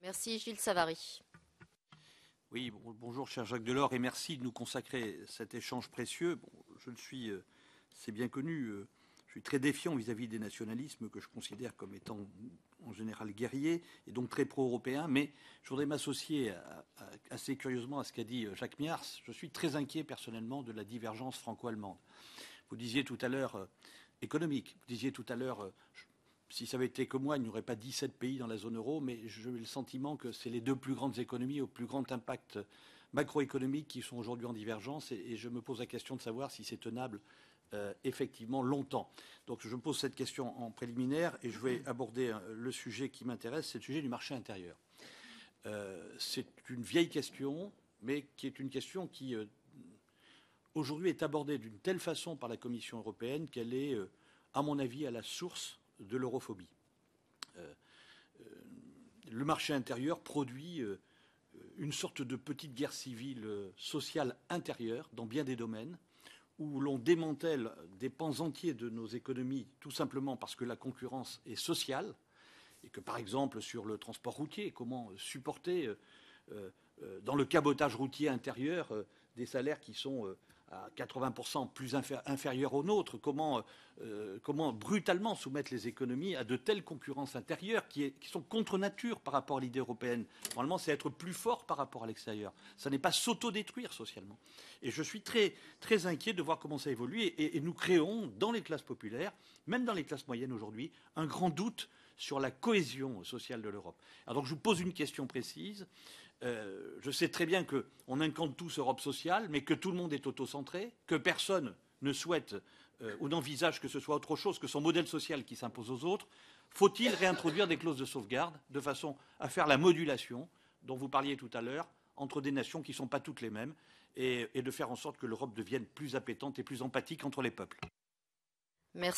Merci Gilles Savary. Oui, bonjour cher Jacques Delors et merci de nous consacrer cet échange précieux. Bon, je le suis, c'est bien connu, je suis très défiant vis-à-vis des nationalismes que je considère comme étant en général guerriers et donc très pro-européens, mais je voudrais m'associer assez curieusement à ce qu'a dit Jacques Miars. Je suis très inquiet personnellement de la divergence franco-allemande. Vous disiez tout à l'heure économique, vous disiez tout à l'heure si ça avait été que moi, il n'y aurait pas 17 pays dans la zone euro, mais j'ai le sentiment que c'est les deux plus grandes économies au plus grand impact macroéconomique qui sont aujourd'hui en divergence. Et je me pose la question de savoir si c'est tenable effectivement longtemps. Donc je me pose cette question en préliminaire et je vais aborder le sujet qui m'intéresse, c'est le sujet du marché intérieur. C'est une vieille question, mais qui est une question qui aujourd'hui est abordée d'une telle façon par la Commission européenne qu'elle est, à mon avis, à la source de l'europhobie. Le marché intérieur produit une sorte de petite guerre civile sociale intérieure dans bien des domaines où l'on démantèle des pans entiers de nos économies tout simplement parce que la concurrence est sociale et que, par exemple, sur le transport routier, comment supporter dans le cabotage routier intérieur des salaires qui sont à 80% plus inférieurs aux nôtres, comment brutalement soumettre les économies à de telles concurrences intérieures qui sont contre nature par rapport à l'idée européenne. Normalement, c'est être plus fort par rapport à l'extérieur. Ça n'est pas s'auto-détruire socialement. Et je suis très, très inquiet de voir comment ça évolue. Et nous créons, dans les classes populaires, même dans les classes moyennes aujourd'hui, un grand doute sur la cohésion sociale de l'Europe. Alors donc je vous pose une question précise. Je sais très bien qu'on incante tous Europe sociale, mais que tout le monde est autocentré, que personne ne souhaite ou n'envisage que ce soit autre chose que son modèle social qui s'impose aux autres. Faut-il réintroduire des clauses de sauvegarde de façon à faire la modulation dont vous parliez tout à l'heure entre des nations qui ne sont pas toutes les mêmes et de faire en sorte que l'Europe devienne plus appétante et plus empathique entre les peuples? Merci.